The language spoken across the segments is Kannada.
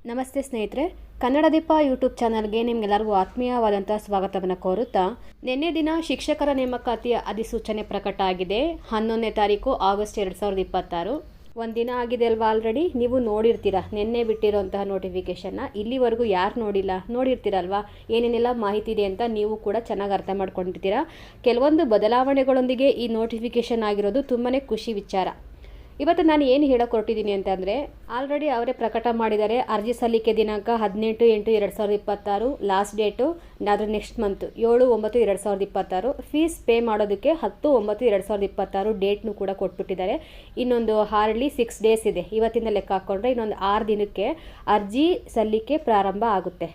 ನಮಸ್ತೆ ಸ್ನೇಹಿತರೆ, ಕನ್ನಡ ದೀಪ ಯೂಟ್ಯೂಬ್ ಚಾನಲ್ಗೆ ನಿಮಗೆಲ್ಲರಿಗೂ ಆತ್ಮೀಯವಾದಂಥ ಸ್ವಾಗತವನ್ನು ಕೋರುತ್ತಾ, ನಿನ್ನೆ ದಿನ ಶಿಕ್ಷಕರ ನೇಮಕಾತಿಯ ಅಧಿಸೂಚನೆ ಪ್ರಕಟ ಆಗಿದೆ. 11ನೇ ತಾರೀಕು ಆಗಸ್ಟ್ 2026. ಒಂದಿನ ಆಗಿದೆ ಅಲ್ವಾ. ಆಲ್ರೆಡಿ ನೀವು ನೋಡಿರ್ತೀರ ನಿನ್ನೆ ಬಿಟ್ಟಿರೋಂತಹ ನೋಟಿಫಿಕೇಷನ್ನ. ಇಲ್ಲಿವರೆಗೂ ಯಾರು ನೋಡಿರ್ತೀರಲ್ವಾ, ಏನೇನೆಲ್ಲ ಮಾಹಿತಿ ಇದೆ ಅಂತ ನೀವು ಕೂಡ ಚೆನ್ನಾಗಿ ಅರ್ಥ ಮಾಡ್ಕೊಂಡಿರ್ತೀರ. ಕೆಲವೊಂದು ಬದಲಾವಣೆಗಳೊಂದಿಗೆ ಈ ನೋಟಿಫಿಕೇಷನ್ ಆಗಿರೋದು ತುಂಬಾ ಖುಷಿ ವಿಚಾರ. ಇವತ್ತು ನಾನು ಏನು ಹೇಳೋಕೆ ಹೊರಟಿದ್ದೀನಿ ಅಂತಂದರೆ, ಆಲ್ರೆಡಿ ಅವರೇ ಪ್ರಕಟ ಮಾಡಿದ್ದಾರೆ. ಅರ್ಜಿ ಸಲ್ಲಿಕೆ ದಿನಾಂಕ 18/8/2026, ಲಾಸ್ಟ್ ಡೇಟು ಅದರ ನೆಕ್ಸ್ಟ್ ಮಂತ್ 7/9/2026. ಫೀಸ್ ಪೇ ಮಾಡೋದಕ್ಕೆ 10/9/2026 ಡೇಟ್ನು ಕೂಡ ಕೊಟ್ಬಿಟ್ಟಿದ್ದಾರೆ. ಇನ್ನೊಂದು ಹಾರ್ಡ್ಲಿ 6 ಡೇಸ್ ಇದೆ. ಇವತ್ತಿಂದ ಲೆಕ್ಕ ಹಾಕ್ಕೊಂಡ್ರೆ ಇನ್ನೊಂದು 6 ದಿನಕ್ಕೆ ಅರ್ಜಿ ಸಲ್ಲಿಕೆ ಪ್ರಾರಂಭ ಆಗುತ್ತೆ.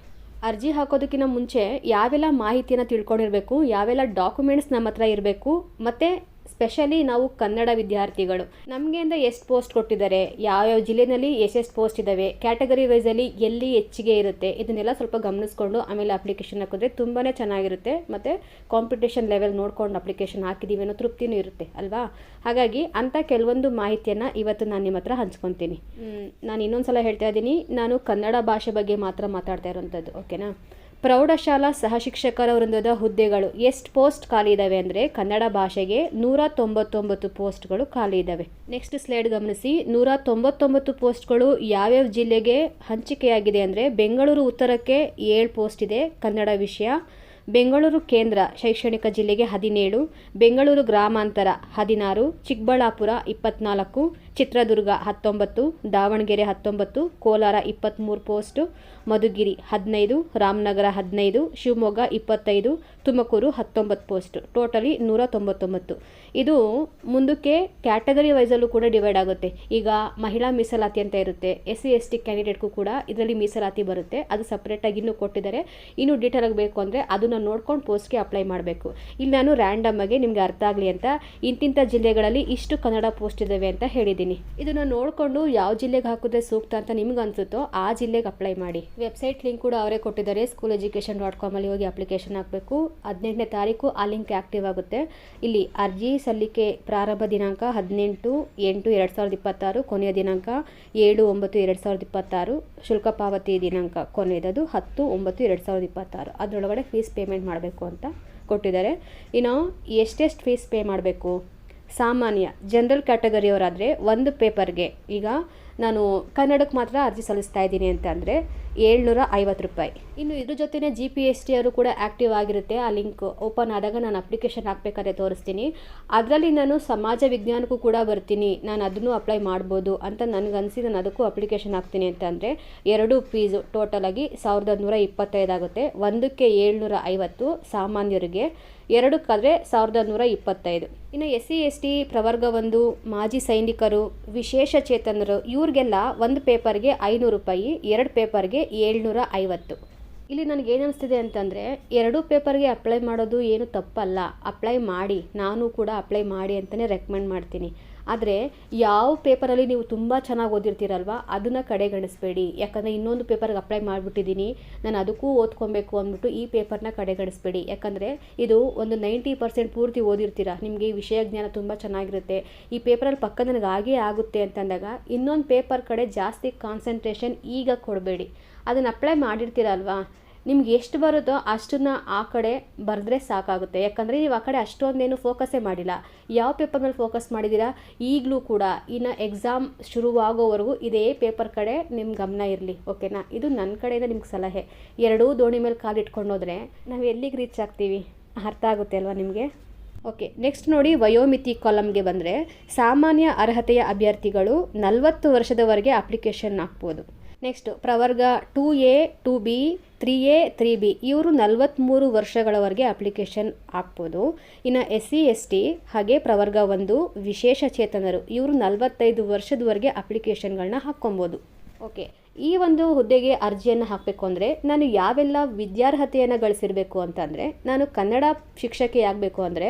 ಅರ್ಜಿ ಹಾಕೋದಕ್ಕಿಂತ ಮುಂಚೆ ಯಾವೆಲ್ಲ ಮಾಹಿತಿಯನ್ನು ತಿಳ್ಕೊಂಡಿರಬೇಕು, ಯಾವೆಲ್ಲ ಡಾಕ್ಯುಮೆಂಟ್ಸ್ ನಮ್ಮ ಹತ್ರ ಇರಬೇಕು, ಮತ್ತು ಸ್ಪೆಷಲಿ ನಾವು ಕನ್ನಡ ವಿದ್ಯಾರ್ಥಿಗಳು ನಮಗೆಂದ ಎಷ್ಟು ಪೋಸ್ಟ್ ಕೊಟ್ಟಿದ್ದಾರೆ, ಯಾವ್ಯಾವ ಜಿಲ್ಲೆಯಲ್ಲಿ ಎಷ್ಟೆಷ್ಟು ಪೋಸ್ಟ್ ಇದ್ದಾವೆ, ಕ್ಯಾಟಗರಿ ವೈಸಲ್ಲಿ ಎಲ್ಲಿ ಹೆಚ್ಚಿಗೆ ಇರುತ್ತೆ, ಇದನ್ನೆಲ್ಲ ಸ್ವಲ್ಪ ಗಮನಿಸ್ಕೊಂಡು ಆಮೇಲೆ ಅಪ್ಲಿಕೇಶನ್ ಹಾಕಿದ್ರೆ ತುಂಬಾ ಚೆನ್ನಾಗಿರುತ್ತೆ. ಮತ್ತು ಕಾಂಪಿಟೇಷನ್ ಲೆವೆಲ್ ನೋಡ್ಕೊಂಡು ಅಪ್ಲಿಕೇಶನ್ ಹಾಕಿದ್ದೀವಿ ಅನ್ನೋ ತೃಪ್ತಿನೂ ಇರುತ್ತೆ ಅಲ್ವಾ. ಹಾಗಾಗಿ ಅಂಥ ಕೆಲವೊಂದು ಮಾಹಿತಿಯನ್ನು ಇವತ್ತು ನಾನು ನಿಮ್ಮ ಹತ್ರ ಹಂಚ್ಕೊತೀನಿ. ನಾನು ಇನ್ನೊಂದು ಸಲ ಹೇಳ್ತಾ ಇದ್ದೀನಿ, ನಾನು ಕನ್ನಡ ಭಾಷೆ ಬಗ್ಗೆ ಮಾತ್ರ ಮಾತಾಡ್ತಾ ಇರೋವಂಥದ್ದು, ಓಕೆನಾ. ಪ್ರೌಢಶಾಲಾ ಸಹಶಿಕ್ಷಕರ ವೃಂದದ ಹುದ್ದೆಗಳು ಎಷ್ಟು ಪೋಸ್ಟ್ ಖಾಲಿ ಇದ್ದಾವೆ ಅಂದರೆ, ಕನ್ನಡ ಭಾಷೆಗೆ 199 ಪೋಸ್ಟ್ಗಳು ಖಾಲಿ ಇದ್ದಾವೆ. ನೆಕ್ಸ್ಟ್ ಸ್ಲೈಡ್ ಗಮನಿಸಿ. 199 ಪೋಸ್ಟ್ಗಳು ಯಾವ್ಯಾವ ಜಿಲ್ಲೆಗೆ ಹಂಚಿಕೆಯಾಗಿದೆ ಅಂದರೆ, ಬೆಂಗಳೂರು ಉತ್ತರಕ್ಕೆ 7 ಪೋಸ್ಟ್ ಇದೆ ಕನ್ನಡ ವಿಷಯ, ಬೆಂಗಳೂರು ಕೇಂದ್ರ ಶೈಕ್ಷಣಿಕ ಜಿಲ್ಲೆಗೆ 17, ಬೆಂಗಳೂರು ಗ್ರಾಮಾಂತರ 16, Chikkaballapur 24, Chitradurga 19, Davanagere 19, Kolar 23 post, Madhugiri 15, Ramanagara 15, Shivamogga 25, Tumakuru 19 post. Totally 199. ಇದು ಮುಂದಕ್ಕೆ ಕ್ಯಾಟಗರಿ ವೈಸಲ್ಲೂ ಕೂಡ ಡಿವೈಡ್ ಆಗುತ್ತೆ. ಈಗ ಮಹಿಳಾ ಮೀಸಲಾತಿ ಅಂತ ಇರುತ್ತೆ, SC/ST ಕ್ಯಾಂಡಿಡೇಟ್ಗೂ ಕೂಡ ಇದರಲ್ಲಿ ಮೀಸಲಾತಿ ಬರುತ್ತೆ. ಅದು ಸಪ್ರೇಟಾಗಿ ಇನ್ನೂ ಕೊಟ್ಟಿದ್ದಾರೆ. ಇನ್ನೂ ಡೀಟೇಲ್ ಆಗಬೇಕು ಅಂದರೆ ಅದನ್ನು ನೋಡ್ಕೊಂಡು ಪೋಸ್ಟ್ಗೆ ಅಪ್ಲೈ ಮಾಡಬೇಕು. ಇಲ್ಲಿ ನಾನು ರ್ಯಾಂಡಮ್ ಆಗಿ ನಿಮ್ಗೆ ಅರ್ಥ ಆಗಲಿ ಅಂತ ಇಂತಿಂಥ ಜಿಲ್ಲೆಗಳಲ್ಲಿ ಇಷ್ಟು ಕನ್ನಡ ಪೋಸ್ಟ್ ಇದ್ದಾವೆ ಅಂತ ಹೇಳಿದ್ದೀನಿ. ಇದನ್ನು ನೋಡಿಕೊಂಡು ಯಾವ ಜಿಲ್ಲೆಗೆ ಹಾಕಿದ್ರೆ ಸೂಕ್ತ ಅಂತ ನಿಮ್ಗೆ ಅನಿಸುತ್ತೋ ಆ ಜಿಲ್ಲೆಗೆ ಅಪ್ಲೈ ಮಾಡಿ. ವೆಬ್ಸೈಟ್ ಲಿಂಕ್ ಕೂಡ ಅವರೇ ಕೊಟ್ಟಿದ್ದಾರೆ. SchoolEducation.com ಅಲ್ಲಿ ಹೋಗಿ ಅಪ್ಲಿಕೇಶನ್ ಹಾಕಬೇಕು. 18ನೇ ತಾರೀಕು ಆ ಲಿಂಕ್ ಆ್ಯಕ್ಟಿವ್ ಆಗುತ್ತೆ. ಇಲ್ಲಿ ಅರ್ಜಿ ಸಲ್ಲಿಕೆ ಪ್ರಾರಂಭ ದಿನಾಂಕ 18/8/2026, ಕೊನೆಯ ದಿನಾಂಕ 7/9/2026, ಶುಲ್ಕ ಪಾವತಿ ದಿನಾಂಕ ಕೊನೆಯದು 10/9/2026. ಅದರೊಳಗಡೆ ಫೀಸ್ ಪೇಮೆಂಟ್ ಮಾಡಬೇಕು ಅಂತ ಕೊಟ್ಟಿದ್ದಾರೆ. ಇನ್ನು ಎಷ್ಟೆಷ್ಟು ಫೀಸ್ ಪೇ ಮಾಡಬೇಕು, ಸಾಮಾನ್ಯ ಜನರಲ್ ಕ್ಯಾಟಗರಿಯವರಾದರೆ ಒಂದು ಪೇಪರ್ಗೆ, ಈಗ ನಾನು ಕನ್ನಡಕ್ಕೆ ಮಾತ್ರ ಅರ್ಜಿ ಸಲ್ಲಿಸ್ತಾ ಇದ್ದೀನಿ ಅಂತ ಅಂದರೆ 750 ರೂಪಾಯಿ. ಇನ್ನು ಇದ್ರ ಜೊತೆನೇ GPST ಅವರು ಕೂಡ ಆ್ಯಕ್ಟಿವ್ ಆಗಿರುತ್ತೆ. ಆ ಲಿಂಕ್ ಓಪನ್ ಆದಾಗ ನಾನು ಅಪ್ಲಿಕೇಶನ್ ಹಾಕಬೇಕಾದ್ರೆ ತೋರಿಸ್ತೀನಿ. ಅದರಲ್ಲಿ ನಾನು ಸಮಾಜ ವಿಜ್ಞಾನಕ್ಕೂ ಕೂಡ ಬರ್ತೀನಿ, ನಾನು ಅದನ್ನು ಅಪ್ಲೈ ಮಾಡ್ಬೋದು ಅಂತ ನನಗನ್ಸಿ ನಾನು ಅದಕ್ಕೂ ಅಪ್ಲಿಕೇಶನ್ ಹಾಕ್ತೀನಿ ಅಂತ ಅಂದರೆ 2 ಫೀಸು ಟೋಟಲಾಗಿ 1125 ಆಗುತ್ತೆ. ಒಂದಕ್ಕೆ 750 ಸಾಮಾನ್ಯರಿಗೆ, ಎರಡಕ್ಕಾದರೆ 1125. ಇನ್ನು SC/ST ಪ್ರವರ್ಗ 1, ಮಾಜಿ ಸೈನಿಕರು, ವಿಶೇಷ ಚೇತನರು ಇವ್ರಿಗೆಲ್ಲ ಒಂದು ಪೇಪರ್ಗೆ 500 ರೂಪಾಯಿ, 2 ಪೇಪರ್ಗೆ 750. ಇಲ್ಲಿ ನನಗೇನು ಅನಿಸ್ತಿದೆ ಅಂತಂದರೆ, 2 ಪೇಪರ್ಗೆ ಅಪ್ಲೈ ಮಾಡೋದು ಏನು ತಪ್ಪಲ್ಲ, ಅಪ್ಲೈ ಮಾಡಿ, ನಾನು ಕೂಡ ಅಪ್ಲೈ ಮಾಡಿ ಅಂತಲೇ ರೆಕಮೆಂಡ್ ಮಾಡ್ತೀನಿ. ಆದರೆ ಯಾವ ಪೇಪರಲ್ಲಿ ನೀವು ತುಂಬ ಚೆನ್ನಾಗಿ ಓದಿರ್ತೀರಲ್ವ ಅದನ್ನು ಕಡೆಗಣಿಸ್ಬೇಡಿ. ಯಾಕಂದರೆ ಇನ್ನೊಂದು ಪೇಪರ್ಗೆ ಅಪ್ಲೈ ಮಾಡಿಬಿಟ್ಟಿದ್ದೀನಿ, ನಾನು ಅದಕ್ಕೂ ಓದ್ಕೊಬೇಕು ಅಂದ್ಬಿಟ್ಟು ಈ ಪೇಪರ್ನ ಕಡೆಗಣಿಸ್ಬೇಡಿ. ಯಾಕಂದರೆ ಇದು ಒಂದು 90% ಪೂರ್ತಿ ಓದಿರ್ತೀರ, ನಿಮಗೆ ಈ ವಿಷಯ ಜ್ಞಾನ ತುಂಬ ಚೆನ್ನಾಗಿರುತ್ತೆ. ಈ ಪೇಪರಲ್ಲಿ ಪಕ್ಕ ನನಗೆ ಆಗೇ ಆಗುತ್ತೆ ಅಂತಂದಾಗ ಇನ್ನೊಂದು ಪೇಪರ್ ಕಡೆ ಜಾಸ್ತಿ ಕಾನ್ಸಂಟ್ರೇಷನ್ ಈಗ ಕೊಡಬೇಡಿ. ಅದನ್ನು ಅಪ್ಲೈ ಮಾಡಿರ್ತೀರಲ್ವಾ, ನಿಮ್ಗೆ ಎಷ್ಟು ಬರುತ್ತೋ ಅಷ್ಟನ್ನು ಆ ಕಡೆ ಬರೆದ್ರೆ ಸಾಕಾಗುತ್ತೆ. ಯಾಕಂದರೆ ನೀವು ಆ ಕಡೆ ಅಷ್ಟೊಂದೇನು ಫೋಕಸ್ಸೇ ಮಾಡಿಲ್ಲ. ಯಾವ ಪೇಪರ್ ಮೇಲೆ ಫೋಕಸ್ ಮಾಡಿದ್ದೀರಾ, ಈಗಲೂ ಕೂಡ ಇನ್ನು ಎಕ್ಸಾಮ್ ಶುರುವಾಗೋವರೆಗೂ ಇದೇ ಪೇಪರ್ ಕಡೆ ನಿಮ್ಮ ಗಮನ ಇರಲಿ, ಓಕೆನಾ. ಇದು ನನ್ನ ಕಡೆಯಿಂದ ನಿಮ್ಗೆ ಸಲಹೆ. ಎರಡೂ ದೋಣಿ ಮೇಲೆ ಕಾಲಿಟ್ಕೊಂಡು ಹೋದರೆ ನಾವು ಎಲ್ಲಿಗೆ ರೀಚ್ ಆಗ್ತೀವಿ, ಅರ್ಥ ಆಗುತ್ತೆ ಅಲ್ವಾ ನಿಮಗೆ. ಓಕೆ, ನೆಕ್ಸ್ಟ್ ನೋಡಿ, ವಯೋಮಿತಿ ಕಾಲಮ್ಗೆ ಬಂದರೆ ಸಾಮಾನ್ಯ ಅರ್ಹತೆಯ ಅಭ್ಯರ್ಥಿಗಳು 40 ವರ್ಷದವರೆಗೆ ಅಪ್ಲಿಕೇಶನ್ ಹಾಕ್ಬೋದು. ನೆಕ್ಸ್ಟ್ ಪ್ರವರ್ಗ 2A 2B 3A 3B ಇವರು 43 ವರ್ಷಗಳವರೆಗೆ ಅಪ್ಲಿಕೇಶನ್ ಹಾಕ್ಬೋದು. ಇನ್ನು SC/ST ಹಾಗೆ ಪ್ರವರ್ಗ 1 ವಿಶೇಷ ಚೇತನರು ಇವರು 45 ವರ್ಷದವರೆಗೆ ಅಪ್ಲಿಕೇಶನ್ಗಳನ್ನ ಹಾಕ್ಕೊಬೋದು. ಓಕೆ, ಈ ಒಂದು ಹುದ್ದೆಗೆ ಅರ್ಜಿಯನ್ನು ಹಾಕಬೇಕು ಅಂದರೆ ನಾನು ಯಾವೆಲ್ಲ ವಿದ್ಯಾರ್ಹತೆಯನ್ನು ಗಳಿಸಿರಬೇಕು ಅಂತಂದರೆ, ನಾನು ಕನ್ನಡ ಶಿಕ್ಷಕಿ ಆಗಬೇಕು ಅಂದರೆ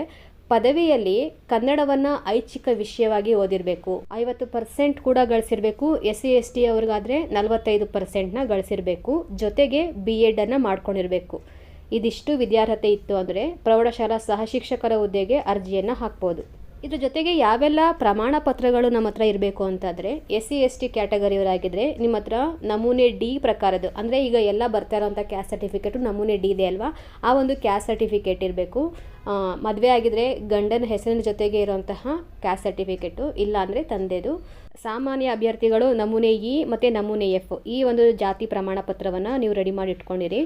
ಪದವಿಯಲ್ಲಿ ಕನ್ನಡವನ್ನು ಐಚ್ಛಿಕ ವಿಷಯವಾಗಿ ಓದಿರಬೇಕು, 50% ಕೂಡ ಗಳಿಸಿರಬೇಕು. SC/ST ಅವ್ರಿಗಾದರೆ 45%ನ ಗಳಿಸಿರಬೇಕು. ಜೊತೆಗೆ B.Ed ಮಾಡ್ಕೊಂಡಿರಬೇಕು. ಇದಿಷ್ಟು ವಿದ್ಯಾರ್ಹತೆ ಇತ್ತು ಅಂದರೆ ಪ್ರೌಢಶಾಲಾ ಸಹಶಿಕ್ಷಕರ ಹುದ್ದೆಗೆ ಅರ್ಜಿಯನ್ನು ಹಾಕ್ಬೋದು. ಇದ್ರ ಜೊತೆಗೆ ಯಾವೆಲ್ಲ ಪ್ರಮಾಣ ಪತ್ರಗಳು ನಮ್ಮ ಹತ್ರ ಇರಬೇಕು ಅಂತಂದರೆ SC/ST ಕ್ಯಾಟಗರಿಯವರಾಗಿದ್ದರೆ ನಿಮ್ಮ ಹತ್ರ ನಮೂನೆ D ಪ್ರಕಾರದ್ದು, ಅಂದರೆ ಈಗ ಎಲ್ಲ ಬರ್ತಾ ಇರೋಂಥ ಕ್ಯಾಸ್ಟ್ ಸರ್ಟಿಫಿಕೇಟು ನಮೂನೆ D ಇದೆ ಅಲ್ವಾ, ಆ ಒಂದು ಕ್ಯಾಸ್ಟ್ ಸರ್ಟಿಫಿಕೇಟ್ ಇರಬೇಕು. ಮದುವೆ ಆಗಿದ್ರೆ ಗಂಡನ ಹೆಸರಿನ ಜೊತೆಗೆ ಇರೋಂತಹ ಕ್ಯಾಸ್ಟ್ ಸರ್ಟಿಫಿಕೇಟು, ಇಲ್ಲ ಅಂದರೆ ತಂದೆದು. ಸಾಮಾನ್ಯ ಅಭ್ಯರ್ಥಿಗಳು ನಮೂನೆ E ಮತ್ತು ನಮೂನೆ F ಈ ಒಂದು ಜಾತಿ ಪ್ರಮಾಣ ಪತ್ರವನ್ನು ನೀವು ರೆಡಿ ಮಾಡಿ ಇಟ್ಕೊಂಡಿರಿ.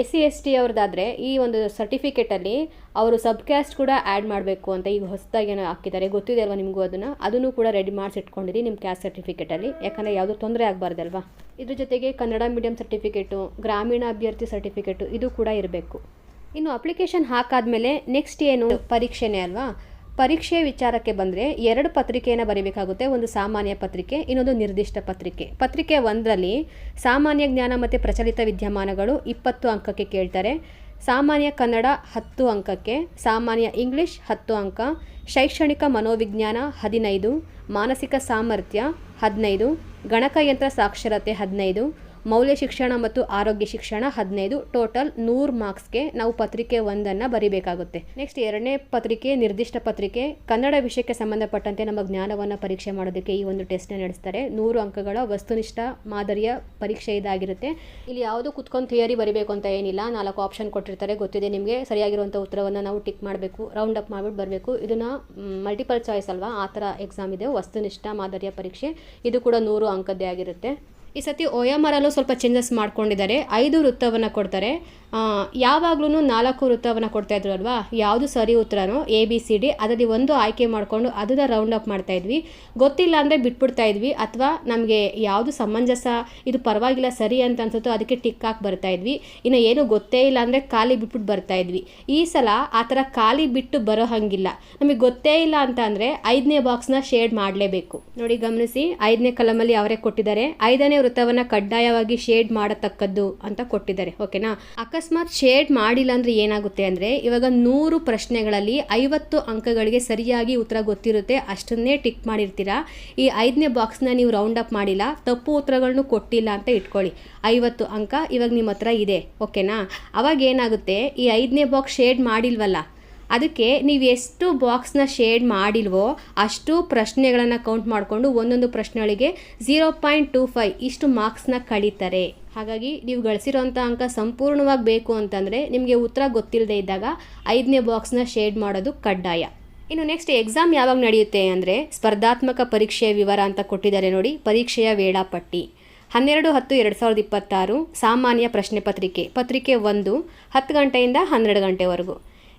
SC/ST ಅವ್ರದ್ದಾದರೆ ಈ ಒಂದು ಸರ್ಟಿಫಿಕೇಟಲ್ಲಿ ಅವರು ಸಬ್ ಕ್ಯಾಸ್ಟ್ ಕೂಡ ಆ್ಯಡ್ ಮಾಡಬೇಕು ಅಂತ ಈಗ ಹೊಸದಾಗಿ ಏನೋ ಹಾಕಿದ್ದಾರೆ, ಗೊತ್ತಿದೆ ಅಲ್ವಾ ನಿಮಗೂ, ಅದನ್ನು ಕೂಡ ರೆಡಿ ಮಾಡಿಸಿಟ್ಕೊಂಡಿರಿ ನಿಮ್ಮ ಕ್ಯಾಸ್ಟ್ ಸರ್ಟಿಫಿಕೇಟಲ್ಲಿ, ಯಾಕಂದರೆ ಯಾವುದೂ ತೊಂದರೆ ಆಗಬಾರ್ದಲ್ವಾ. ಇದ್ರ ಜೊತೆಗೆ ಕನ್ನಡ ಮೀಡಿಯಂ ಸರ್ಟಿಫಿಕೇಟು, ಗ್ರಾಮೀಣ ಅಭ್ಯರ್ಥಿ ಸರ್ಟಿಫಿಕೇಟು ಇದು ಕೂಡ ಇರಬೇಕು. ಇನ್ನು ಅಪ್ಲಿಕೇಶನ್ ಹಾಕಾದ್ಮೇಲೆ ನೆಕ್ಸ್ಟ್ ಏನು, ಪರೀಕ್ಷೆನೇ ಅಲ್ವಾ. ಪರೀಕ್ಷೆ ವಿಚಾರಕ್ಕೆ ಬಂದರೆ 2 ಪತ್ರಿಕೆಯನ್ನು ಬರೀಬೇಕಾಗುತ್ತೆ. ಒಂದು ಸಾಮಾನ್ಯ ಪತ್ರಿಕೆ, ಇನ್ನೊಂದು ನಿರ್ದಿಷ್ಟ ಪತ್ರಿಕೆ. ಪತ್ರಿಕೆ 1ರಲ್ಲಿ ಸಾಮಾನ್ಯ ಜ್ಞಾನ ಮತ್ತು ಪ್ರಚಲಿತ ವಿದ್ಯಮಾನಗಳು 20 ಅಂಕಕ್ಕೆ ಕೇಳ್ತಾರೆ. ಸಾಮಾನ್ಯ ಕನ್ನಡ 10 ಅಂಕಕ್ಕೆ, ಸಾಮಾನ್ಯ ಇಂಗ್ಲೀಷ್ 10 ಅಂಕ, ಶೈಕ್ಷಣಿಕ ಮನೋವಿಜ್ಞಾನ 15, ಮಾನಸಿಕ ಸಾಮರ್ಥ್ಯ 15, ಗಣಕಯಂತ್ರ ಸಾಕ್ಷರತೆ 15, ಮೌಲ್ಯ ಶಿಕ್ಷಣ ಮತ್ತು ಆರೋಗ್ಯ ಶಿಕ್ಷಣ 15. ಟೋಟಲ್ 100 ಮಾರ್ಕ್ಸ್ಗೆ ನಾವು ಪತ್ರಿಕೆ 1ಅನ್ನು ಬರೀಬೇಕಾಗುತ್ತೆ. ನೆಕ್ಸ್ಟ್ 2ನೇ ಪತ್ರಿಕೆ ನಿರ್ದಿಷ್ಟ ಪತ್ರಿಕೆ. ಕನ್ನಡ ವಿಷಯಕ್ಕೆ ಸಂಬಂಧಪಟ್ಟಂತೆ ನಮ್ಮ ಜ್ಞಾನವನ್ನು ಪರೀಕ್ಷೆ ಮಾಡೋದಕ್ಕೆ ಈ ಒಂದು ಟೆಸ್ಟ್ನ ನಡೆಸ್ತಾರೆ. 100 ಅಂಕಗಳ ವಸ್ತುನಿಷ್ಠ ಮಾದರಿಯ ಪರೀಕ್ಷೆ ಇದಾಗಿರುತ್ತೆ. ಇಲ್ಲಿ ಯಾವುದೂ ಕುತ್ಕೊಂಡು ಥಿಯರಿ ಬರೀಬೇಕು ಅಂತ ಏನಿಲ್ಲ, 4 ಆಪ್ಷನ್ ಕೊಟ್ಟಿರ್ತಾರೆ, ಗೊತ್ತಿದೆ ನಿಮಗೆ. ಸರಿಯಾಗಿರುವಂಥ ಉತ್ತರವನ್ನು ನಾವು ಟಿಕ್ ಮಾಡಬೇಕು, ರೌಂಡ್ ಅಪ್ ಮಾಡಿಬಿಟ್ಟು ಬರಬೇಕು. ಇದನ್ನು ಮಲ್ಟಿಪಲ್ ಚಾಯ್ಸ್ ಅಲ್ವಾ, ಆ ಥರ ಎಕ್ಸಾಮ್ ಇದೆ. ವಸ್ತುನಿಷ್ಠ ಮಾದರಿಯ ಪರೀಕ್ಷೆ, ಇದು ಕೂಡ 100 ಅಂಕದ್ದೇ ಆಗಿರುತ್ತೆ. ಈ ಸತಿ OMRಲ್ಲೂ ಸ್ವಲ್ಪ ಚೇಂಜಸ್ ಮಾಡ್ಕೊಂಡಿದ್ದಾರೆ. 5 ವೃತ್ತವನ್ನು ಕೊಡ್ತಾರೆ. ಯಾವಾಗ್ಲೂ 4 ವೃತ್ತವನ್ನು ಕೊಡ್ತಾಯಿದ್ರು ಅಲ್ವಾ, ಯಾವುದು ಸರಿ ಉತ್ತರನೋ ABCD ಅದರಲ್ಲಿ ಒಂದು ಆಯ್ಕೆ ಮಾಡಿಕೊಂಡು ಅದನ್ನು ರೌಂಡ್ ಅಪ್ ಮಾಡ್ತಾಯಿದ್ವಿ. ಗೊತ್ತಿಲ್ಲ ಅಂದರೆ ಬಿಟ್ಬಿಡ್ತಾ ಇದ್ವಿ, ಅಥವಾ ನಮಗೆ ಯಾವುದು ಸಮಂಜಸ, ಇದು ಪರವಾಗಿಲ್ಲ ಸರಿ ಅಂತ ಅನ್ಸುತ್ತೋ ಅದಕ್ಕೆ ಟಿಕ್ ಹಾಕಿ ಬರ್ತಾಯಿದ್ವಿ. ಇನ್ನು ಏನು ಗೊತ್ತೇ ಇಲ್ಲ ಅಂದರೆ ಖಾಲಿ ಬಿಟ್ಬಿಟ್ಟು ಬರ್ತಾಯಿದ್ವಿ. ಈ ಸಲ ಆ ಥರ ಖಾಲಿ ಬಿಟ್ಟು ಬರೋ ಹಂಗಿಲ್ಲ. ನಮಗೆ ಗೊತ್ತೇ ಇಲ್ಲ ಅಂತ ಅಂದರೆ 5ನೇ ಬಾಕ್ಸ್ನ ಶೇಡ್ ಮಾಡಲೇಬೇಕು. ನೋಡಿ ಗಮನಿಸಿ, 5ನೇ ಕಲಮಲ್ಲಿ ಅವರೇ ಕೊಟ್ಟಿದ್ದಾರೆ. 5ನೇ ವೃತ್ತವನ್ನು ಕಡ್ಡಾಯವಾಗಿ ಶೇಡ್ ಮಾಡತಕ್ಕದ್ದು ಅಂತ ಕೊಟ್ಟಿದ್ದಾರೆ. ಓಕೆನಾ. ಅಕಸ್ಮಾತ್ ಶೇಡ್ ಮಾಡಿಲ್ಲ ಅಂದರೆ ಏನಾಗುತ್ತೆ ಅಂದರೆ, ಇವಾಗ 100 ಪ್ರಶ್ನೆಗಳಲ್ಲಿ 50 ಅಂಕಗಳಿಗೆ ಸರಿಯಾಗಿ ಉತ್ತರ ಗೊತ್ತಿರುತ್ತೆ, ಅಷ್ಟನ್ನೇ ಟಿಕ್ ಮಾಡಿರ್ತೀರಾ. ಈ 5ನೇ ಬಾಕ್ಸ್ನ ನೀವು ರೌಂಡ್ ಅಪ್ ಮಾಡಿಲ್ಲ, ತಪ್ಪು ಉತ್ತರಗಳನ್ನು ಕೊಟ್ಟಿಲ್ಲ ಅಂತ ಇಟ್ಕೊಳ್ಳಿ. 50 ಅಂಕ ಇವಾಗ ನಿಮ್ಮ ಹತ್ರ ಇದೆ. ಓಕೆನಾ. ಅವಾಗ ಏನಾಗುತ್ತೆ, ಈ 5ನೇ ಬಾಕ್ಸ್ ಶೇಡ್ ಮಾಡಿಲ್ವಲ್ಲ, ಅದಕ್ಕೆ ನೀವು ಎಷ್ಟು ಬಾಕ್ಸ್ನ ಶೇಡ್ ಮಾಡಿಲ್ವೋ ಅಷ್ಟು ಪ್ರಶ್ನೆಗಳನ್ನು ಕೌಂಟ್ ಮಾಡಿಕೊಂಡು ಒಂದೊಂದು ಪ್ರಶ್ನೆಗಳಿಗೆ 0.25 ಇಷ್ಟು ಮಾರ್ಕ್ಸ್ನ ಕಳೀತಾರೆ. ಹಾಗಾಗಿ ನೀವು ಗಳಿಸಿರೋಂಥ ಅಂಕ ಸಂಪೂರ್ಣವಾಗಿ ಬೇಕು ಅಂತಂದರೆ ನಿಮಗೆ ಉತ್ತರ ಗೊತ್ತಿಲ್ಲದೆ ಇದ್ದಾಗ 5ನೇ ಬಾಕ್ಸ್ನ ಶೇಡ್ ಮಾಡೋದು ಕಡ್ಡಾಯ. ಇನ್ನು ನೆಕ್ಸ್ಟ್ ಎಕ್ಸಾಮ್ ಯಾವಾಗ ನಡೆಯುತ್ತೆ ಅಂದರೆ, ಸ್ಪರ್ಧಾತ್ಮಕ ಪರೀಕ್ಷೆಯ ವಿವರ ಅಂತ ಕೊಟ್ಟಿದ್ದಾರೆ ನೋಡಿ. ಪರೀಕ್ಷೆಯ ವೇಳಾಪಟ್ಟಿ 12/10/2026 ಸಾಮಾನ್ಯ ಪ್ರಶ್ನೆ ಪತ್ರಿಕೆ 1 10 ಗಂಟೆಯಿಂದ 12 ಗಂಟೆವರೆಗೂ.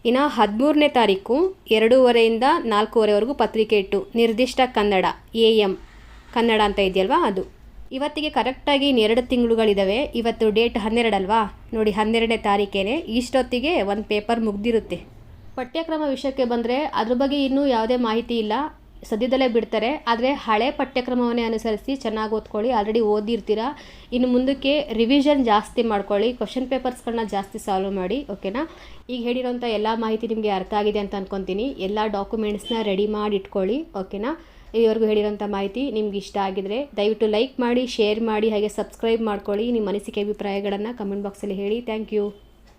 ಇನ್ನು 13ನೇ ತಾರೀಕು 2:30ಯಿಂದ 4:30ವರೆಗೂ ಪತ್ರಿಕೆ ಇಟ್ಟು ನಿರ್ದಿಷ್ಟ ಕನ್ನಡ AM ಕನ್ನಡ ಅಂತ ಇದೆಯಲ್ವಾ ಅದು. ಇವತ್ತಿಗೆ ಕರೆಕ್ಟಾಗಿ 2 ತಿಂಗಳುಗಳಿದ್ದಾವೆ. ಇವತ್ತು ಡೇಟ್ 12 ಅಲ್ವಾ, ನೋಡಿ 12ನೇ ತಾರೀಕೇನೆ. ಇಷ್ಟೊತ್ತಿಗೆ ಒಂದು ಪೇಪರ್ ಮುಗ್ದಿರುತ್ತೆ. ಪಠ್ಯಕ್ರಮ ವಿಷಯಕ್ಕೆ ಬಂದರೆ ಅದ್ರ ಬಗ್ಗೆ ಇನ್ನೂ ಯಾವುದೇ ಮಾಹಿತಿ ಇಲ್ಲ, ಸದ್ಯದಲ್ಲೇ ಬಿಡ್ತಾರೆ. ಆದರೆ ಹಳೆ ಪಠ್ಯಕ್ರಮವನ್ನೇ ಅನುಸರಿಸಿ ಚೆನ್ನಾಗಿ ಓದ್ಕೊಳ್ಳಿ. ಆಲ್ರೆಡಿ ಓದಿರ್ತೀರ. ಇನ್ನು ಮುಂದಕ್ಕೆ ರಿವಿಷನ್ ಜಾಸ್ತಿ ಮಾಡ್ಕೊಳ್ಳಿ, ಕ್ವಶನ್ ಪೇಪರ್ಸ್ಗಳನ್ನ ಜಾಸ್ತಿ ಸಾಲ್ವ್ ಮಾಡಿ. ಓಕೆನಾ. ಈಗ ಹೇಳಿರೋಂಥ ಎಲ್ಲ ಮಾಹಿತಿ ನಿಮಗೆ ಅರ್ಥ ಆಗಿದೆ ಅಂತ ಅಂದ್ಕೊತೀನಿ. ಎಲ್ಲ ಡಾಕ್ಯುಮೆಂಟ್ಸ್ನ ರೆಡಿ ಮಾಡಿ ಇಟ್ಕೊಳ್ಳಿ. ಓಕೆನಾ. ಇದುವರೆಗೂ ಹೇಳಿರೋಂಥ ಮಾಹಿತಿ ನಿಮ್ಗೆ ಇಷ್ಟ ಆಗಿದ್ರೆ ದಯವಿಟ್ಟು ಲೈಕ್ ಮಾಡಿ, ಶೇರ್ ಮಾಡಿ, ಹಾಗೆ ಸಬ್ಸ್ಕ್ರೈಬ್ ಮಾಡ್ಕೊಳ್ಳಿ. ನಿಮ್ಮ ಅನಿಸಿಕೆ ಅಭಿಪ್ರಾಯಗಳನ್ನು ಕಮೆಂಟ್ ಬಾಕ್ಸಲ್ಲಿ ಹೇಳಿ. Thank you.